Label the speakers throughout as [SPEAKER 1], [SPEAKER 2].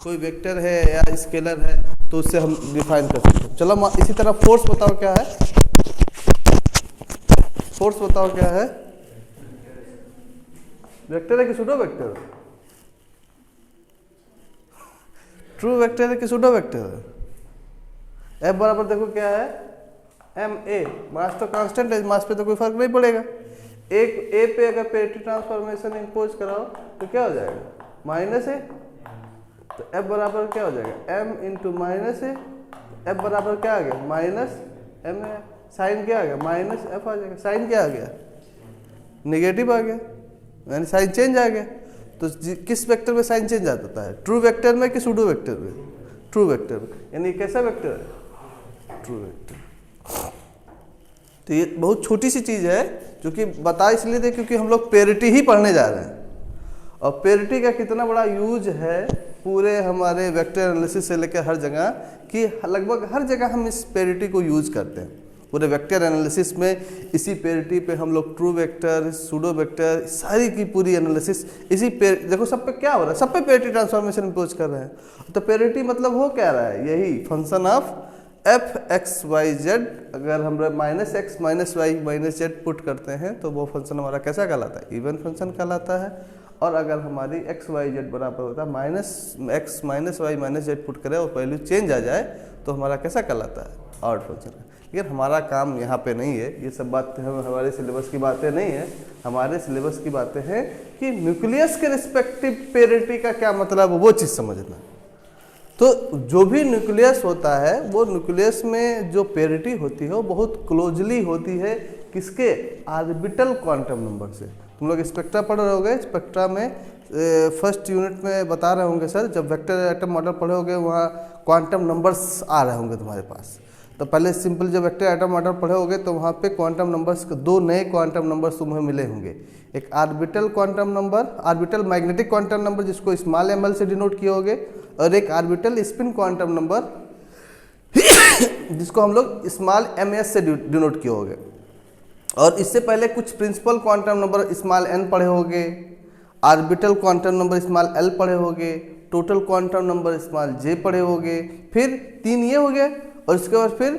[SPEAKER 1] कोई वेक्टर है या स्केलर है तो उससे हम डिफाइन कर सकते हैं। चलो इसी तरह फोर्स बताओ क्या है, फोर्स बताओ क्या है, वेक्टर है कि सूडो वेक्टर? ट्रू वेक्टर है कि सूडो वेक्टर है? एफ बराबर देखो क्या है, एम ए, मास तो कांस्टेंट है, मास पे तो कोई फर्क नहीं पड़ेगा। एक ए पे अगर पेरिटी ट्रांसफॉर्मेशन इंपोज कराओ तो क्या हो जाएगा, माइनस ए। तो एफ बराबर क्या हो जाएगा, एम इंटू माइनस ए। एफ बराबर क्या आ गया, माइनस एम ए। साइन क्या आ गया, माइनस एफ आ जाएगा। साइन क्या आ गया, नेगेटिव आ गया, यानी साइन चेंज आ गया। तो किस वेक्टर में साइन चेंज आता है, ट्रू वेक्टर में कि सूडो वेक्टर में? ट्रू वेक्टर में, यानी कैसा वेक्टर है, ट्रू वेक्टर। तो ये बहुत छोटी सी चीज़ है जो कि बता इसलिए थे क्योंकि हम लोग पेरिटी ही पढ़ने जा रहे हैं, और पेरिटी का कितना बड़ा यूज है पूरे हमारे वेक्टर एनालिसिस से लेकर हर जगह, कि लगभग हर जगह हम इस पेरिटी को यूज करते हैं। पूरे वेक्टर एनालिसिस में इसी पेरिटी पे हम लोग ट्रू वेक्टर, सूडो वेक्टर, सारी की पूरी एनालिसिस इसी देखो सब पे क्या हो रहा है, सब पे पेरिटी ट्रांसफॉर्मेशन इंपोज कर रहे हैं। तो पेरिटी मतलब हो क्या रहा है, यही function of F x Y Z. अगर हम minus x minus Y minus Z put करते हैं तो वो फंक्शन हमारा कैसा कहलाता है, इवन फंक्शन कहलाता है। और अगर हमारी एक्स वाई जेड बराबर होता है minus x minus Y minus Z put करें और वैल्यू चेंज आ जाए तो हमारा कैसा कहलाता है, ऑड फंक्शन। लेकिन हमारा काम यहाँ पे नहीं है, ये सब बातें हमारे सिलेबस की बातें नहीं है। हमारे सिलेबस की बातें हैं कि न्यूक्लियस के रिस्पेक्टिव पेरिटी का क्या मतलब है, वो चीज़ समझना। तो जो भी न्यूक्लियस होता है वो न्यूक्लियस में जो पेरिटी होती है वो बहुत क्लोजली होती है किसके, ऑर्बिटल क्वांटम नंबर से। तुम लोग स्पेक्ट्रा पढ़ रहे होगे, स्पेक्ट्रा में फर्स्ट यूनिट में बता रहे होंगे सर, जब वेक्टर एटम मॉडल पढ़े होगे वहाँ क्वांटम नंबर्स आ रहे होंगे तुम्हारे पास। तो पहले सिंपल जब वेक्टर एटम मॉडल पढ़े होगे तो वहाँ पे क्वांटम नंबर्स, दो नए क्वांटम नंबर्स तुम्हें मिले होंगे। एक orbital quantum number, orbital magnetic quantum number जिसको स्मॉल एम एल से डिनोट किए होगे, और एक ऑर्बिटल स्पिन क्वांटम नंबर जिसको हम लोग स्मॉल एम एस से डिनोट किए होंगे। और इससे पहले कुछ principal quantum number small N पढ़े होंगे, orbital quantum number small L पढ़े होंगे, total quantum number small J पढ़े होंगे। फिर तीन ये हो गए, और इसके बाद फिर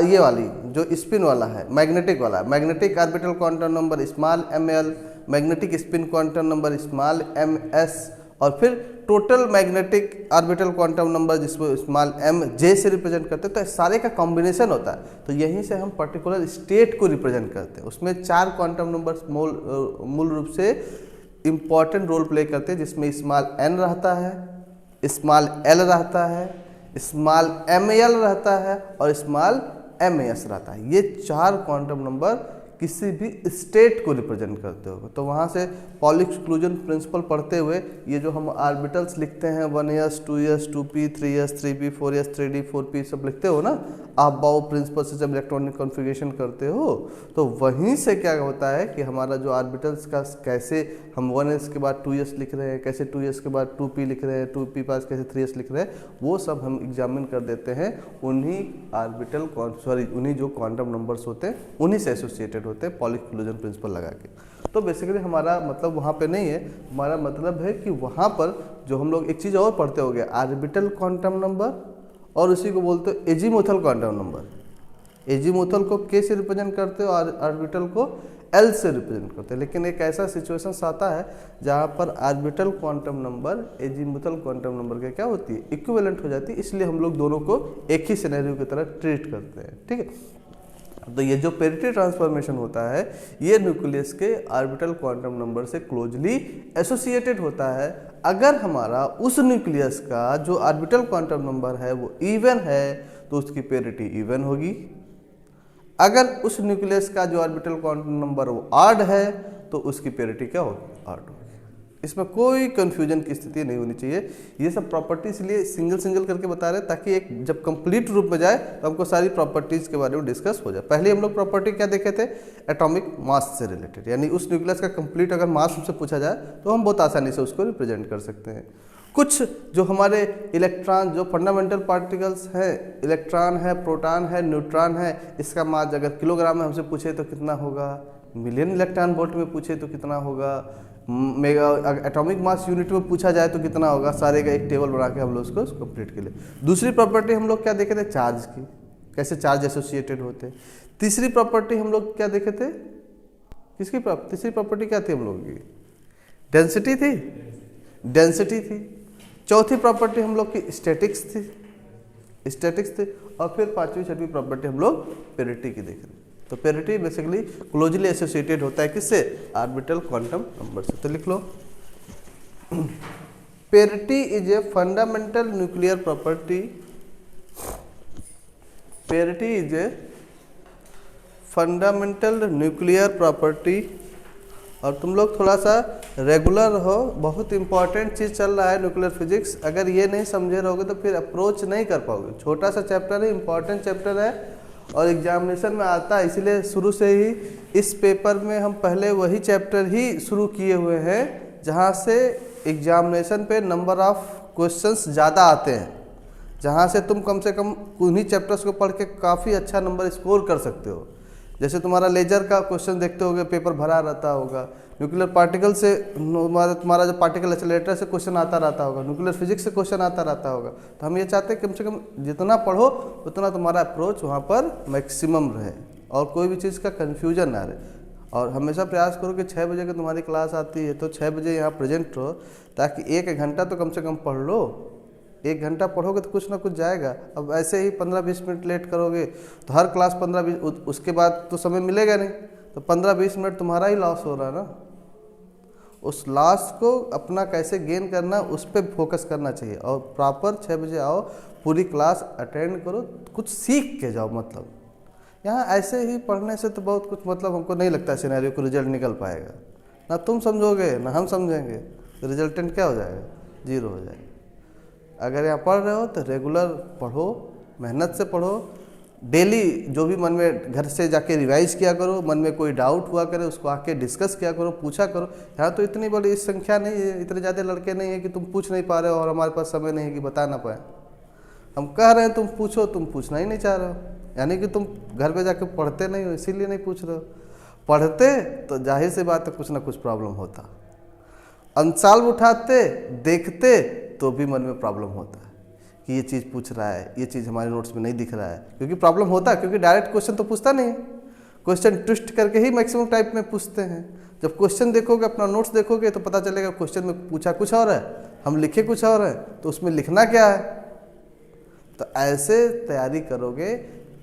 [SPEAKER 1] ये वाली जो स्पिन वाला है, मैग्नेटिक वाला, magnetic orbital quantum number small M L, magnetic spin quantum number small M S, और फिर total magnetic orbital quantum number जिसको स्मॉल एम जे से रिप्रेजेंट करते हैं। तो सारे का कॉम्बिनेशन होता है। तो यहीं से हम पर्टिकुलर स्टेट को रिप्रेजेंट करते हैं। उसमें चार क्वांटम नंबर मूल रूप से इम्पॉर्टेंट रोल प्ले करते हैं, जिसमें स्मॉल एन रहता है, स्मॉल एल रहता है, स्मॉल एम एल रहता है और स्मॉल एम एस रहता है। ये चार क्वांटम नंबर किसी भी स्टेट को रिप्रेजेंट करते हो। तो वहाँ से पॉली एक्सक्लूजन प्रिंसिपल पढ़ते हुए ये जो हम ऑर्बिटल्स लिखते हैं 1s 2s 2p 3s 3p 4s 3d 4p सब लिखते हो ना, आप बाउ प्रिंसिपल से जब इलेक्ट्रॉनिक कॉन्फ़िगरेशन करते हो तो वहीं से क्या होता है कि हमारा जो ऑर्बिटल्स का कैसे हम 1s के बाद 2s लिख रहे हैं, कैसे 2s के बाद 2p लिख रहे हैं, 2p पास कैसे 3s लिख रहे हैं, वो सब हम एग्जामिन कर देते हैं उन्हीं ऑर्बिटल उन्हीं जो क्वांटम नंबर्स होते हैं उन्हीं से एसोसिएटेड होते हैं पॉली एक्सक्लूजन प्रिंसिपल लगा के। तो बेसिकली हमारा मतलब वहाँ पे नहीं है, हमारा मतलब है कि वहाँ पर जो हम लोग एक चीज़ और पढ़ते हो गया, ऑर्बिटल क्वांटम नंबर, और उसी को बोलते हो एजीमुथल क्वांटम नंबर। एजीमुथल को के से रिप्रेजेंट करते हो और ऑर्बिटल को एल से रिप्रेजेंट करते हैं। लेकिन एक ऐसा सिचुएशन आता है जहाँ पर orbital quantum number azimuthal quantum number के क्या होती है, इक्विवेलेंट हो जाती है, इसलिए हम लोग दोनों को एक ही सिनेरियो की तरह ट्रीट करते हैं। ठीक है, तो ये जो पेरिटी ट्रांसफॉर्मेशन होता है ये न्यूक्लियस के ऑर्बिटल क्वांटम नंबर से क्लोजली एसोसिएटेड होता है। अगर हमारा उस न्यूक्लियस का जो ऑर्बिटल क्वांटम नंबर है वो इवन है तो उसकी पेरिटी इवन होगी। अगर उस न्यूक्लियस का जो ऑर्बिटल क्वांटम नंबर वो ऑड है तो उसकी पेरिटी क्या होगी, ऑड होगी। इसमें कोई कंफ्यूजन की स्थिति नहीं होनी चाहिए। ये सब प्रॉपर्टी इसलिए सिंगल सिंगल करके बता रहे हैं ताकि एक जब कंप्लीट रूप में जाए तो हमको सारी प्रॉपर्टीज के बारे में डिस्कस हो जाए। पहले हम लोग प्रॉपर्टी क्या देखे थे, एटॉमिक मास से रिलेटेड, यानी उस न्यूक्लियस का कंप्लीट अगर मास हमसे पूछा जाए तो हम बहुत आसानी से उसको रिप्रेजेंट कर सकते हैं। कुछ जो हमारे इलेक्ट्रॉन, जो फंडामेंटल पार्टिकल्स हैं, इलेक्ट्रॉन है, प्रोटॉन है, न्यूट्रॉन है, इसका मास अगर किलोग्राम में हमसे पूछे तो कितना होगा, मिलियन इलेक्ट्रॉन वोल्ट में पूछे तो कितना होगा, मेगा एटॉमिक मास यूनिट में पूछा जाए तो कितना होगा, सारे का एक टेबल बना के हम लोग उसको कंप्लीट के लिए। दूसरी प्रॉपर्टी हम लोग क्या देखे थे, चार्ज की, कैसे चार्ज एसोसिएटेड होते हैं। तीसरी प्रॉपर्टी हम लोग क्या देखे थे, किसकी तीसरी प्रॉपर्टी क्या थी हम लोग की, डेंसिटी थी, डेंसिटी थी। चौथी प्रॉपर्टी हम लोग की स्टैटिक्स थी, स्टैटिक्स थी। और फिर पांचवी छठवीं प्रॉपर्टी हम लोग पेरिटी की देख रहे हैं। तो पेरिटी बेसिकली क्लोजली एसोसिएटेड होता है किससे, ऑर्बिटल क्वांटम नंबर से। तो लिख लो, parity is a fundamental nuclear property, parity is a fundamental nuclear property. और तुम लोग थोड़ा सा रेगुलर हो, बहुत इंपॉर्टेंट चीज़ चल रहा है न्यूक्लियर फिजिक्स, अगर ये नहीं समझे रहोगे तो फिर अप्रोच नहीं कर पाओगे। छोटा सा चैप्टर है, इंपॉर्टेंट चैप्टर है और एग्जामिनेशन में आता है, इसलिए शुरू से ही इस पेपर में हम पहले वही चैप्टर ही शुरू किए हुए हैं जहाँ से एग्जामिनेशन पे नंबर ऑफ क्वेश्चंस ज़्यादा आते हैं, जहाँ से तुम कम से कम उन्हीं चैप्टर्स को पढ़ के काफ़ी अच्छा नंबर स्कोर कर सकते हो। जैसे तुम्हारा लेजर का क्वेश्चन देखते होगे, पेपर भरा रहता होगा, न्यूक्लियर पार्टिकल से तुम्हारा जो पार्टिकल एक्सेलरेटर से क्वेश्चन आता रहता होगा, न्यूक्लियर फिजिक्स से क्वेश्चन आता रहता होगा। तो हम ये चाहते हैं कम से कम जितना पढ़ो उतना तुम्हारा अप्रोच वहाँ पर मैक्सिमम रहे और कोई भी चीज़ का कन्फ्यूजन ना रहे। और हमेशा प्रयास करो कि 6 बजे की तुम्हारी क्लास आती है तो 6 बजे यहाँ प्रेजेंट रहो, ताकि 1 घंटा तो कम से कम पढ़ लो। 1 घंटा पढ़ोगे तो कुछ ना कुछ जाएगा। अब ऐसे ही 15-20 मिनट लेट करोगे तो हर क्लास 15-20, उसके बाद तो समय मिलेगा नहीं, तो 15-20 मिनट तुम्हारा ही लॉस हो रहा है ना। उस लॉस को अपना कैसे गेन करना, उस पर फोकस करना चाहिए और प्रॉपर 6 बजे आओ, पूरी क्लास अटेंड करो, कुछ सीख के जाओ। मतलब यहाँ ऐसे ही पढ़ने से तो बहुत कुछ मतलब हमको नहीं लगता सिनेरियो को रिजल्ट निकल पाएगा, ना तुम समझोगे ना हम समझेंगे, तो रिजल्टेंट क्या हो जाएगा, 0 हो जाएगा। अगर यहाँ पढ़ रहे हो तो रेगुलर पढ़ो, मेहनत से पढ़ो, डेली जो भी मन में घर से जाके रिवाइज किया करो, मन में कोई डाउट हुआ करे उसको आके डिस्कस किया करो, पूछा करो। यहाँ तो इतनी बड़ी संख्या नहीं है, इतने ज़्यादा लड़के नहीं है कि तुम पूछ नहीं पा रहे हो और हमारे पास समय नहीं है कि बता ना पाए। हम कह रहे हैं तुम पूछो, तुम पूछना ही नहीं चाह रहे हो, यानी कि तुम घर पे जाके पढ़ते नहीं हो, इसीलिए नहीं पूछ रहे हो। पढ़ते तो जाहिर सी बात है कुछ ना कुछ प्रॉब्लम होता, अनसॉल्व उठाते देखते तो भी मन में प्रॉब्लम होता है कि ये चीज़ पूछ रहा है, ये चीज़ हमारे नोट्स में नहीं दिख रहा है, क्योंकि प्रॉब्लम होता है, क्योंकि डायरेक्ट क्वेश्चन तो पूछता नहीं, क्वेश्चन ट्विस्ट करके ही मैक्सिमम टाइप में पूछते हैं। जब क्वेश्चन देखोगे, अपना नोट्स देखोगे तो पता चलेगा क्वेश्चन में पूछा कुछ और है, हम लिखे कुछ और है, तो उसमें लिखना क्या है। तो ऐसे तैयारी करोगे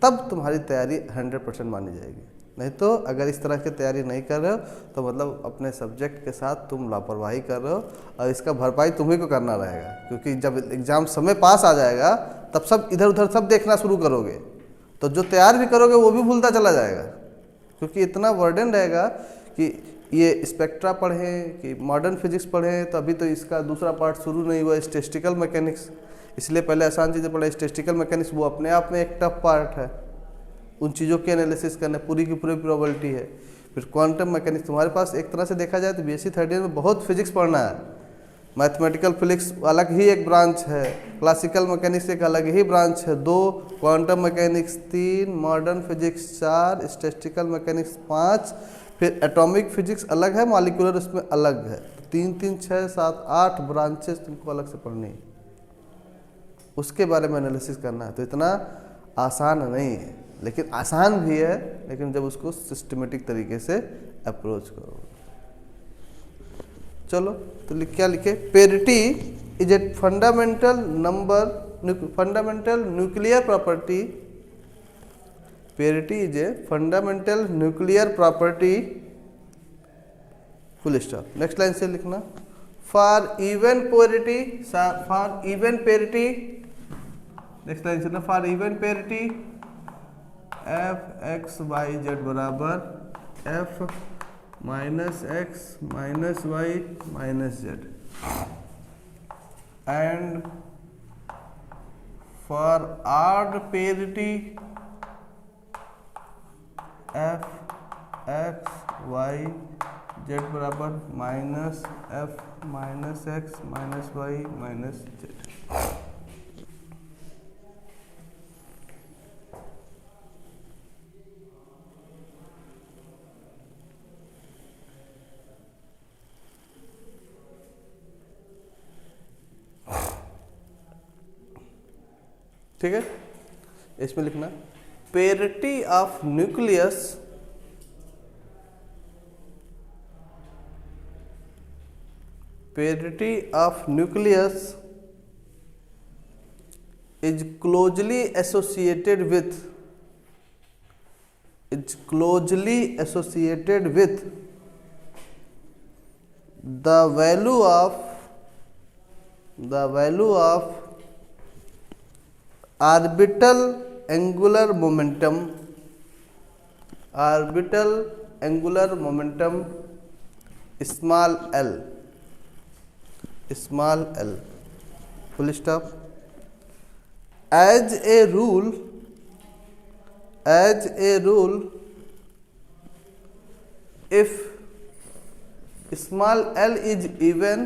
[SPEAKER 1] तब तुम्हारी तैयारी 100% मानी जाएगी। नहीं तो अगर इस तरह की तैयारी नहीं कर रहे हो तो मतलब अपने सब्जेक्ट के साथ तुम लापरवाही कर रहे हो और इसका भरपाई तुम्ही को करना रहेगा, क्योंकि जब एग्ज़ाम समय पास आ जाएगा तब सब इधर उधर सब देखना शुरू करोगे, तो जो तैयार भी करोगे वो भी भूलता चला जाएगा, क्योंकि इतना वर्डन रहेगा कि ये स्पेक्ट्रा पढ़ें कि मॉडर्न फिजिक्स पढ़ें, तो अभी तो इसका दूसरा पार्ट शुरू नहीं हुआ, स्टैटिस्टिकल मैकेनिक्स, इसलिए पहले आसान चीज़ें पढ़े। स्टैटिस्टिकल मैकेनिक्स वो अपने आप में एक टफ पार्ट है, उन चीज़ों के एनालिसिस करना, पूरी की पूरी प्रोबेबिलिटी है। फिर क्वांटम मैकेनिक्स, तुम्हारे पास एक तरह से देखा जाए तो बीएससी थर्ड ईयर में बहुत फिजिक्स पढ़ना है। मैथमेटिकल फिजिक्स अलग ही एक ब्रांच है, क्लासिकल मैकेनिक्स एक अलग ही ब्रांच है 2, quantum mechanics 3, modern physics 4, statistical mechanics 5, फिर एटॉमिक फिजिक्स अलग है, मॉलिक्यूलर उसमें अलग है। 3-3, 6, 7, 8 ब्रांचेस तुमको अलग से पढ़नी है, उसके बारे में एनालिसिस करना है। तो इतना आसान नहीं है, लेकिन आसान भी है, लेकिन जब उसको सिस्टमेटिक तरीके से अप्रोच करो। चलो तो क्या लिखे, parity is a fundamental number, fundamental nuclear property, parity is a fundamental nuclear property, full stop. Next line से लिखना, for even parity, for even parity, next line से ना, for even parity f x Y z बराबर f minus x minus Y minus z, and for odd parity f x Y z बराबर minus f minus x minus Y minus z. ठीक है, इसमें लिखना parity of nucleus is closely associated with the value of orbital angular momentum small l, full stop. As a rule, if small l is even,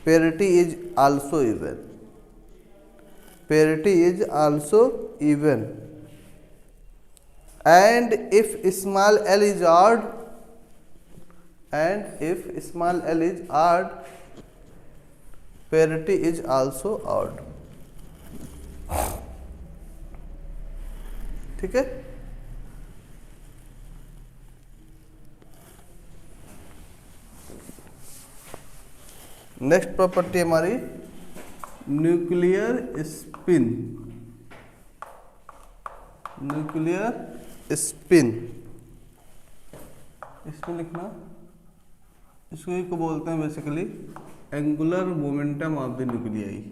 [SPEAKER 1] parity is also even. And if small l is odd, parity is also odd. ठीक है, next property हमारी nuclear spin. इसमें लिखना, इसको ही को बोलते हैं basically angular momentum of the nuclei.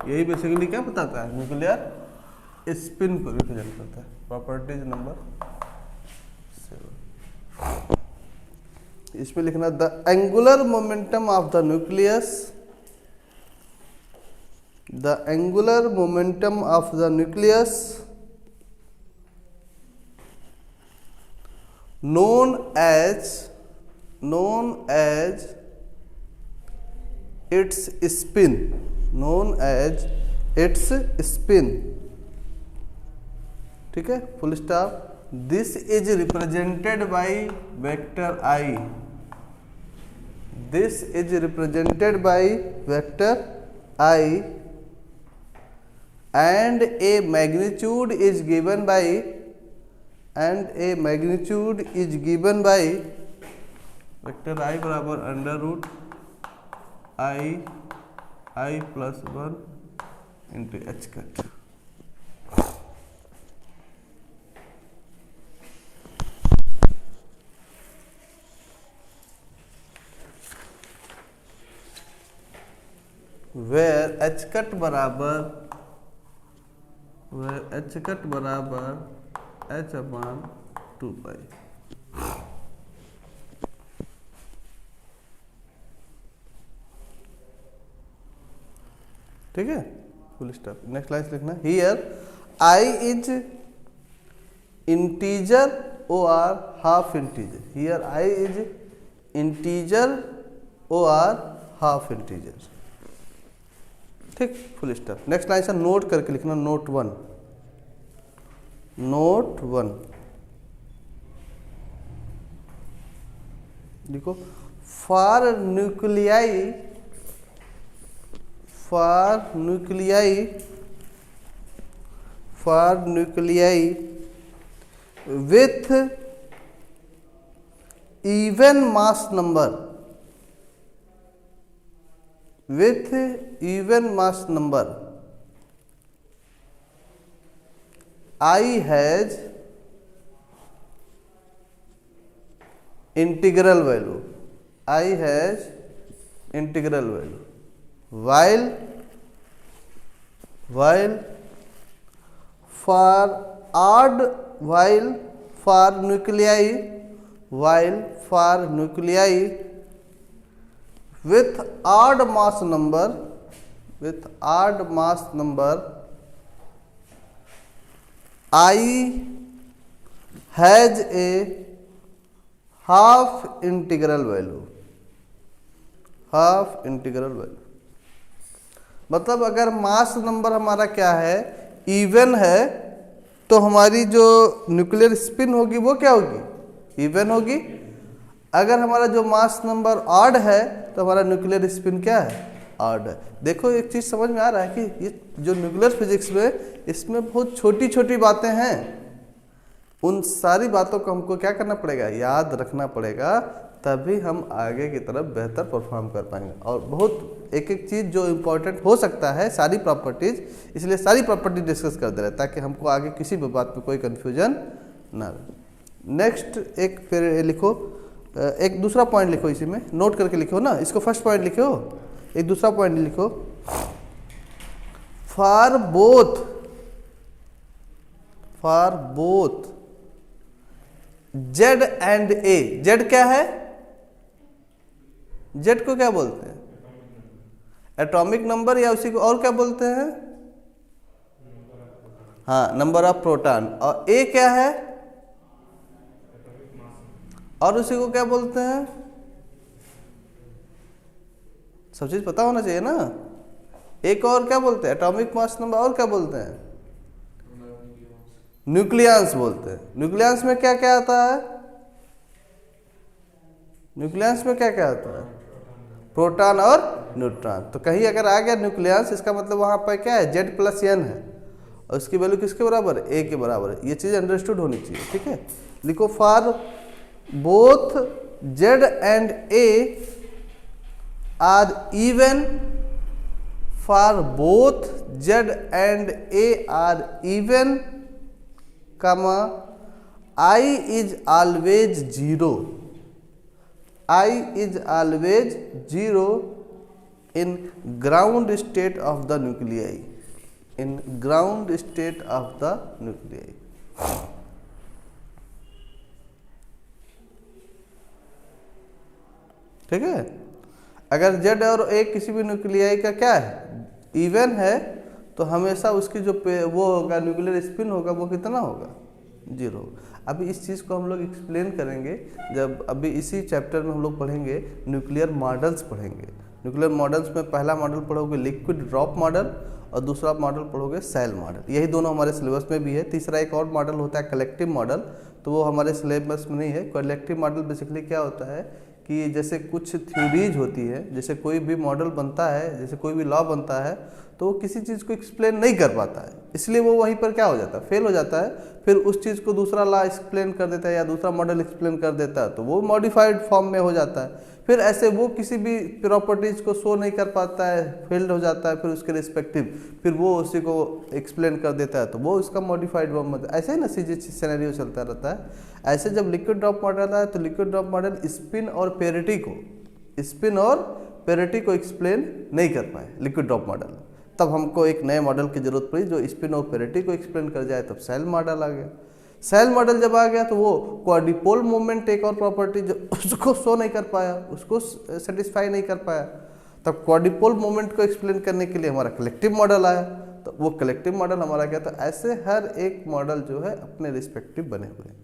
[SPEAKER 1] यही बेसिकली क्या बताता है, न्यूक्लियर स्पिन को रिप्रेजेंट करता है। प्रॉपर्टीज नंबर 7, इसमें लिखना the angular momentum of the nucleus known as its spin, ठीक है, full stop. This is represented by vector I, and a magnitude is given by vector I बराबर under root I plus 1 into h cut. where h cut बराबर h upon 2 pi. ठीक है, full stop. Next line लिखना here I is integer or half integer. Here I is integer or half integer. ठीक, full stop. Next line से note करके लिखना note 1। देखो for nuclei with even mass number, I has integral value, while for nuclei with odd mass number I has a half integral value। मतलब अगर mass number हमारा क्या है, even है, तो हमारी जो न्यूक्लियर स्पिन होगी वो क्या होगी, इवन होगी। अगर हमारा जो मास नंबर ऑड है तो हमारा न्यूक्लियर स्पिन क्या है, ऑड है। देखो एक चीज़ समझ में आ रहा है कि ये जो न्यूक्लियर फिजिक्स में इसमें बहुत छोटी छोटी बातें हैं, उन सारी बातों को हमको क्या करना पड़ेगा, याद रखना पड़ेगा, तभी हम आगे की तरफ बेहतर परफॉर्म कर पाएंगे। और बहुत एक एक चीज़ जो इम्पोर्टेंट हो सकता है, सारी प्रॉपर्टीज, इसलिए सारी प्रॉपर्टी डिस्कस कर दे रहे हैं ताकि हमको आगे किसी भी बात में कोई कन्फ्यूजन ना रहे। नेक्स्ट एक फिर लिखो, एक दूसरा पॉइंट लिखो, इसी में नोट करके लिखो ना, इसको फर्स्ट पॉइंट लिखो, एक दूसरा पॉइंट लिखो, for both Z and A. Z क्या है, जेड को क्या बोलते हैं, एटॉमिक नंबर, या उसी को और क्या बोलते हैं, हाँ नंबर ऑफ प्रोटॉन। और ए क्या है, और उसी को क्या बोलते हैं, सब चीज पता होना चाहिए ना। एक और क्या बोलते हैं, एटॉमिक मास नंबर, और क्या बोलते हैं, न्यूक्लियस बोलते हैं। न्यूक्लियस में क्या क्या आता है, न्यूक्लियस में क्या क्या आता है, प्रोटॉन और न्यूट्रॉन। तो कहीं अगर आ गया न्यूक्लियस, इसका मतलब वहां पर क्या है, जेड प्लस एन है, और उसकी वैल्यू किसके बराबर है, ए के बराबर है। ये चीज अंडरस्टूड होनी चाहिए, ठीक है। लिखो for both Z and A R even, for both Z and A R even, comma I is always zero, I is always zero in ground state of the nuclei, in ground state of the nuclei। ठीक है, अगर Z और A किसी भी nuclei का क्या है, even है, तो हमेशा उसकी जो वो होगा न्यूक्लियर स्पिन होगा वो कितना होगा, जीरो। अभी इस चीज़ को हम लोग एक्सप्लेन करेंगे जब अभी इसी चैप्टर में हम लोग पढ़ेंगे न्यूक्लियर मॉडल्स पढ़ेंगे। न्यूक्लियर मॉडल्स में पहला मॉडल पढ़ोगे लिक्विड ड्रॉप मॉडल, और दूसरा मॉडल पढ़ोगे सेल मॉडल। यही दोनों हमारे सिलेबस में भी है। तीसरा एक और मॉडल होता है कलेक्टिव मॉडल, तो वो हमारे सिलेबस में नहीं है। कलेक्टिव मॉडल बेसिकली क्या होता है कि जैसे कुछ थ्योरीज होती है, जैसे कोई भी मॉडल बनता है, जैसे कोई भी लॉ बनता है, तो वो किसी चीज़ को एक्सप्लेन नहीं कर पाता है, इसलिए वो वहीं पर क्या हो जाता है, फेल हो जाता है। फिर उस चीज़ को दूसरा लॉ एक्सप्लेन कर देता है या दूसरा मॉडल एक्सप्लेन कर देता है, तो वो मॉडिफाइड फॉर्म में हो जाता है। फिर ऐसे वो किसी भी प्रॉपर्टीज़ को शो नहीं कर पाता है, फेल्ड हो जाता है, फिर उसके रिस्पेक्टिव फिर वो उसी को एक्सप्लेन कर देता है, तो वो उसका मॉडिफाइड फॉर्म में। ऐसे ही ना सिनेरियो चलता रहता है। ऐसे जब लिक्विड ड्रॉप मॉडल आया तो लिक्विड ड्रॉप मॉडल स्पिन और पेरिटी को एक्सप्लेन नहीं कर पाए लिक्विड ड्रॉप मॉडल। तब हमको एक नए मॉडल की जरूरत पड़ी जो स्पिन और पेरिटी को एक्सप्लेन कर जाए, तब सेल मॉडल आ गया। सेल मॉडल जब आ गया तो वो क्वाड्रिपोल मूवमेंट एक और प्रॉपर्टी जो उसको शो नहीं कर पाया, उसको सेटिस्फाई नहीं कर पाया, तब क्वाड्रिपोल मूवमेंट को एक्सप्लेन करने के लिए हमारा कलेक्टिव मॉडल आया, तो वो कलेक्टिव मॉडल हमारा क्या था। ऐसे हर एक मॉडल जो है अपने रिस्पेक्टिव बने हुए हैं।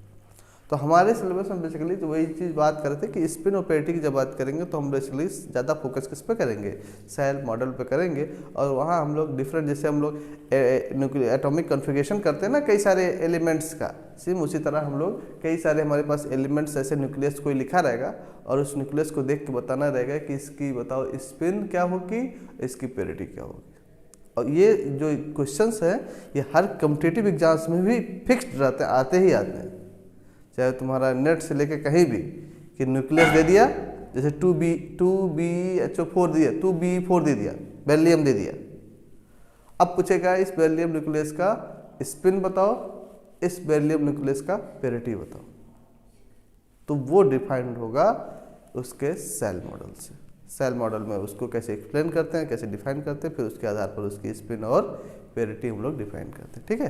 [SPEAKER 1] तो हमारे सिलेबस में बेसिकली तो वही चीज़ बात कर रहे थे कि स्पिन और पेरिटी की जब बात करेंगे तो हम बेसिकली ज़्यादा फोकस किस पे करेंगे, सेल मॉडल पे करेंगे। और वहाँ हम लोग डिफरेंट, जैसे हम लोग एटॉमिक कॉन्फ़िगरेशन करते हैं ना कई सारे एलिमेंट्स का, सेम उसी तरह हम लोग कई सारे हमारे पास एलिमेंट्स ऐसे न्यूक्लियस कोई लिखा रहेगा और उस न्यूक्लियस को देख के बताना रहेगा कि इसकी बताओ स्पिन क्या होगी, इसकी पेरिटी क्या होगी। और ये जो क्वेश्चंस हैं ये हर कॉम्पिटिटिव एग्जाम्स में भी फिक्स्ड रहते हैं, आते ही आते हैं, चाहे तुम्हारा नेट से लेके कहीं भी, कि न्यूक्लियस दे दिया, जैसे 2BHO4 दिया, 2B4 दे दिया, बेरिलियम दे दिया। अब पूछेगा इस बेरिलियम न्यूक्लियस का स्पिन बताओ, इस बेरिलियम न्यूक्लियस का पेरिटी बताओ, तो वो डिफाइंड होगा उसके सेल मॉडल से। सेल मॉडल में उसको कैसे एक्सप्लेन करते हैं, कैसे डिफाइन करते हैं, फिर उसके आधार पर उसकी स्पिन और पेरिटी हम लोग डिफाइन करते हैं। ठीक है,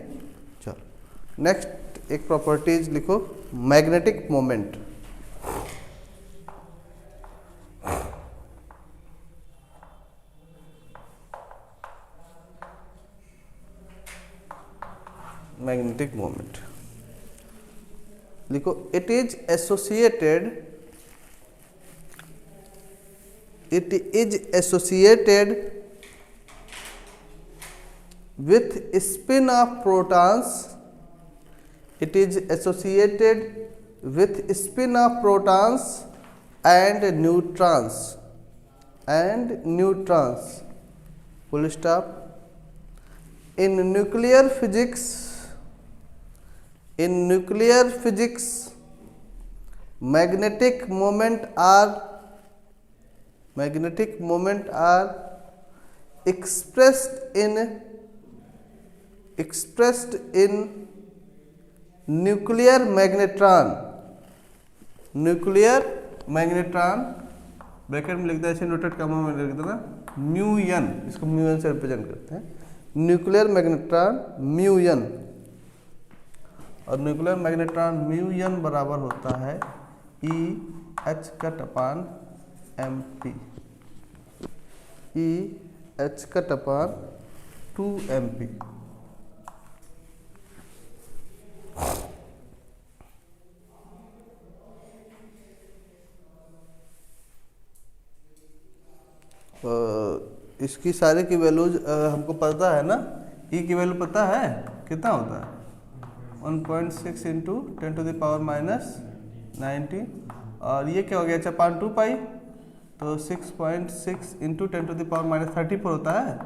[SPEAKER 1] चलो नेक्स्ट एक प्रॉपर्टीज लिखो, मैग्नेटिक मोमेंट। मैग्नेटिक मोमेंट लिखो, it is associated with spin of protons it is associated with spin off protons and neutrons full stop. In nuclear physics magnetic moment are expressed in nuclear magnetron bracket में लिख दिया, ऐसे noted कामों में लिख देना mu N, इसको mu N से रिप्रेजेंट करते हैं, न्यूक्लियर मैग्नेट्रॉन म्यू एन। और न्यूक्लियर मैग्नेट्रॉन म्यू एन बराबर होता है ई एच कट अपान एम पी, ई एच कट अपान 2 MP। इसकी सारे की वैल्यूज हमको पता है ना, ई की वैल्यू पता है कितना होता है 1.6 इंटू 10⁻⁻⁹, और ये क्या हो गया चपान 2 पाई, तो 6.6 इंटू 10⁻34 होता है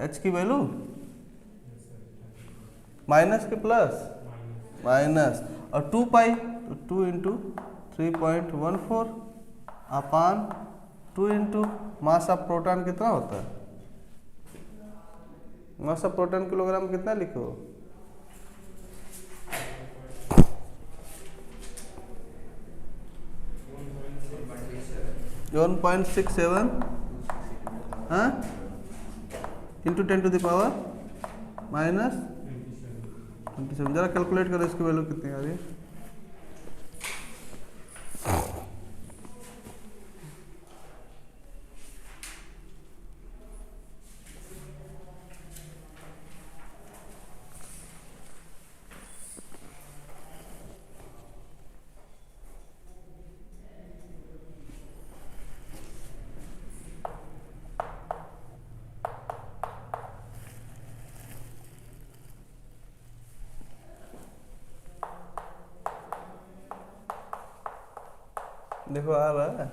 [SPEAKER 1] एच की वैल्यू, माइनस के प्लस माइनस, और 2 पाई तो 2 into 3.14 upon 2 into mass of proton कितना होता है, मास ऑफ प्रोटॉन किलोग्राम कितना लिखो 1.67 इंटू 10⁻⁻27। जरा कैलकुलेट करो इसकी वैल्यू कितनी आ रही है। देखो आ रहा है,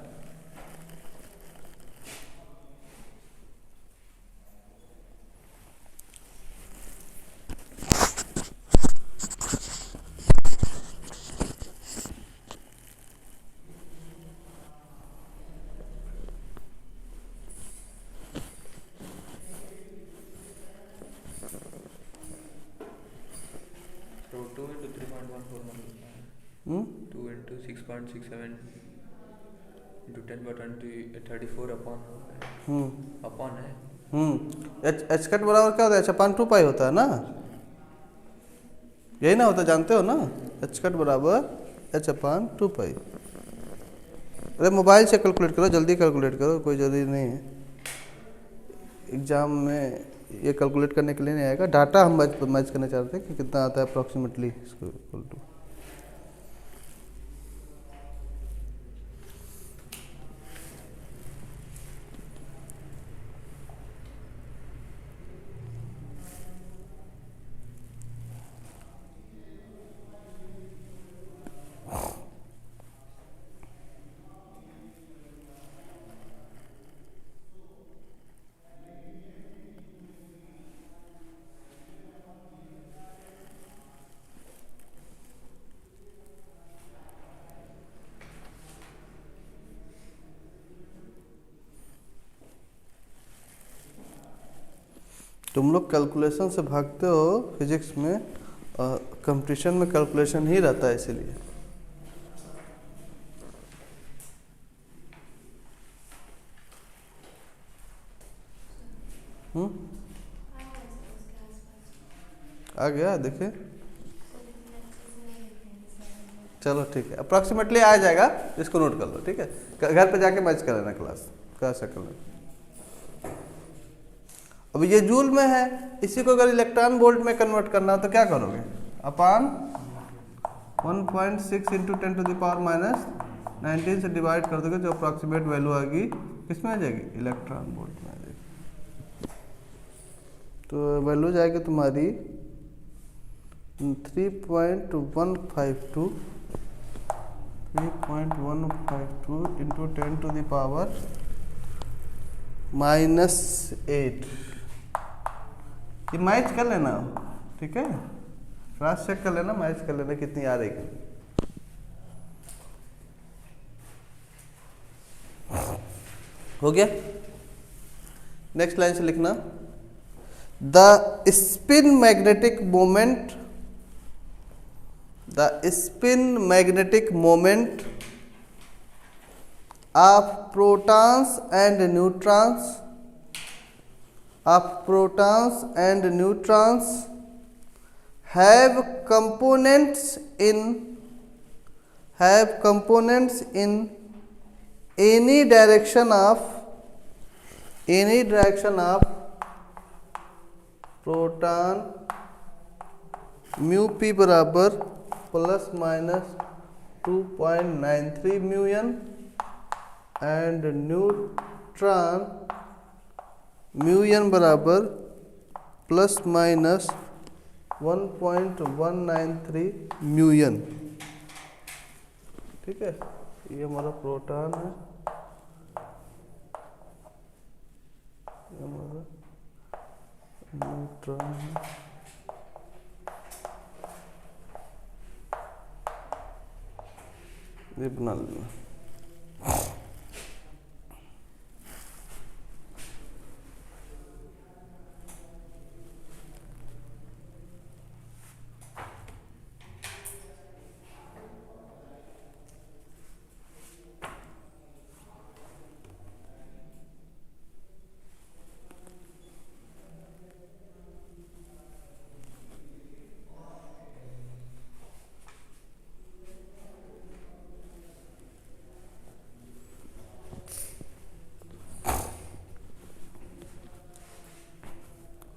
[SPEAKER 2] तो 2 into 3.14 2 into 6.67 into 10/34 अपॉन है।
[SPEAKER 1] एच कट बराबर क्या होता है, चपान 2 पाई होता है ना, यही ना होता, जानते हो ना, एच कट बराबर एच अपान 2 पाई। अरे मोबाइल से कैलकुलेट करो, जल्दी कैलकुलेट करो, कोई जल्दी नहीं है, एग्जाम में ये कैलकुलेट करने के लिए नहीं आएगा, डाटा हम मैच करना चाहते हैं कि कितना आता है अप्रॉक्सीमेटली इसको इक्वल टू। तुम लोग कैलकुलेशन से भागते हो फिजिक्स में, कंपटीशन में कैलकुलेशन ही रहता है इसीलिए। आ गया देखिए, चलो ठीक है, अप्रॉक्सीमेटली आ जाएगा, इसको नोट कर लो, ठीक है, घर पे जाके मैच कर लेना क्लास का शक्ल में। अब ये जूल में है, इसी को अगर इलेक्ट्रॉन वोल्ट में कन्वर्ट करना हो तो क्या करोगे, अपान 1.6 इंटू 10⁻⁻19 से डिवाइड कर दोगे, जो अप्रॉक्सीमेट वैल्यू आएगी किसमें आ जाएगी, इलेक्ट्रॉन वोल्ट में आ जाएगी। तो वैल्यू जाएगी तुम्हारी 3.152 into 10 to the power -8। ये मैच कर लेना, ठीक है, क्रॉस चेक कर लेना, मैच कर लेना कितनी आ रही है। हो गया। नेक्स्ट लाइन से लिखना, the spin magnetic moment of protons and neutrons have components in any direction of proton mu p बराबर ±2.93 μn एंड न्यूट्रॉन म्यून बराबर ±1.193 म्यून। ठीक है, ये हमारा प्रोटॉन है, ये हमारा न्यूट्रॉन है। ये बना लेना।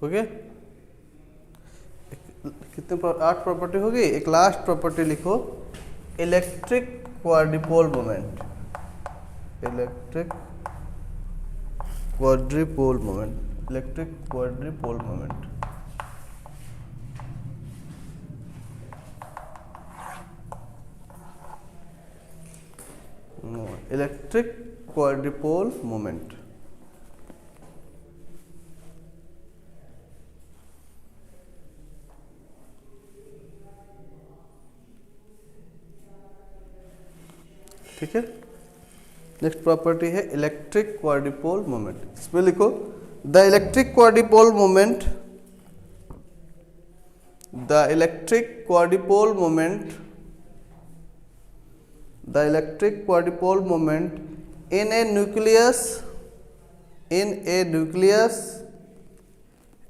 [SPEAKER 1] हो गया, कितने 8 प्रॉपर्टी होगी। एक लास्ट प्रॉपर्टी लिखो, electric quadrupole moment. Electric quadrupole moment. ठीक है, नेक्स्ट प्रॉपर्टी है इलेक्ट्रिक क्वाड्रिपोल मोमेंट। इसमें लिखो, the electric quadrupole moment in a nucleus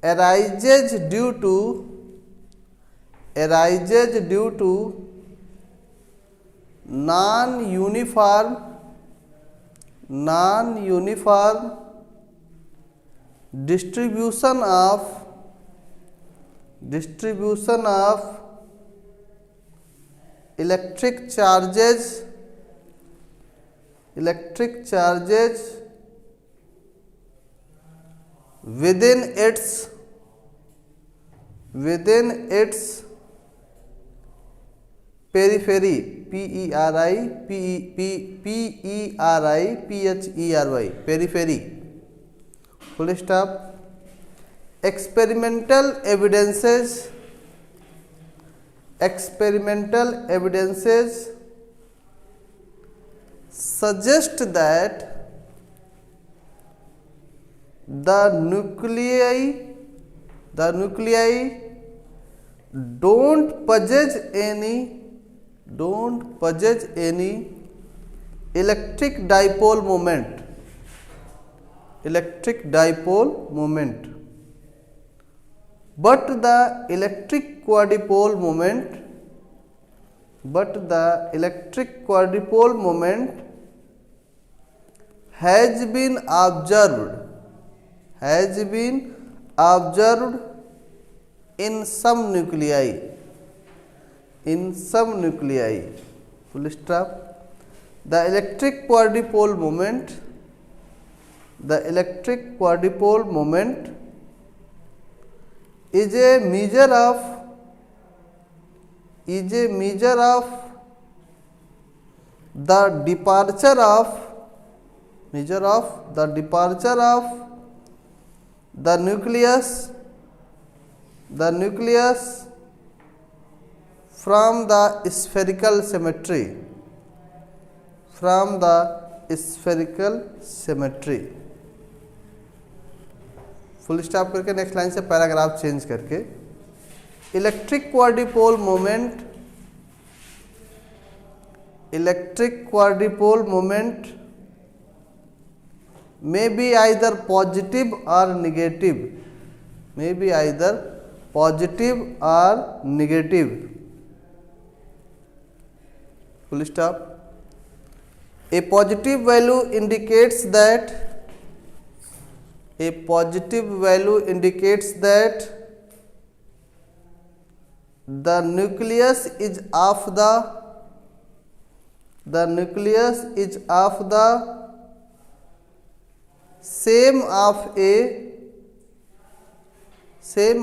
[SPEAKER 1] arises due to non-uniform distribution of electric charges within its periphery, periphery, full stop। experimental evidences suggest that the nuclei don't possess any electric dipole moment, but the electric quadrupole moment has been observed in some nuclei, full stop। the electric quadrupole moment is a measure of is a measure of the departure of the nucleus from the spherical symmetry full stop करके next line से paragraph change करके electric quadrupole moment may be either positive or negative, full stop. A positive value indicates that the nucleus is of the same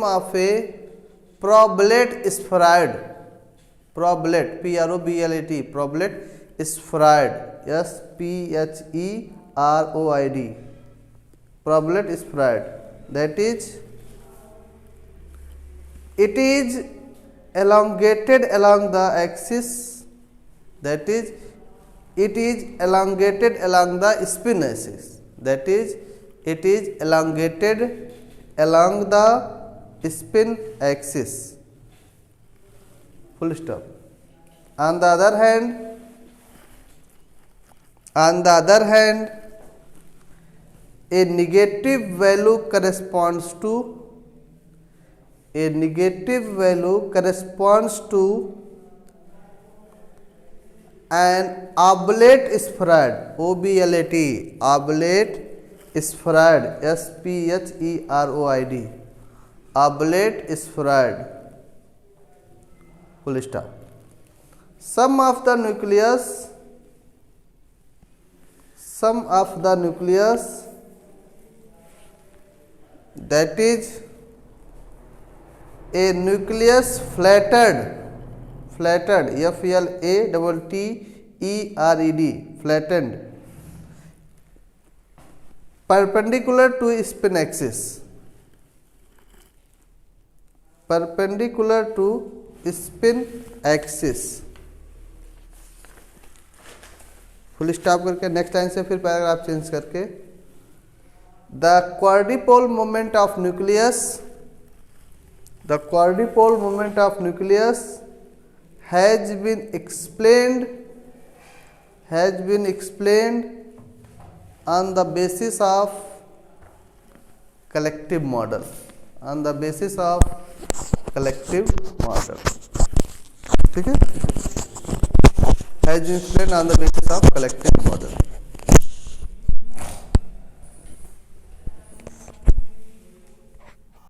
[SPEAKER 1] of a problet spheroid, problet spheroid, problet spheroid, that is it is elongated along the axis, spin axis, full stop. On the other hand, a negative value corresponds to an oblate spheroid, oblate spheroid, oblate spheroid, full stop. Sum of the nucleus that is a nucleus flattered, flattened, perpendicular to spin axis, full stop करके next line से फिर paragraph change करके the quadrupole moment of nucleus has been explained on the basis of collective model, ठीक है, has been explained on the basis of collective model.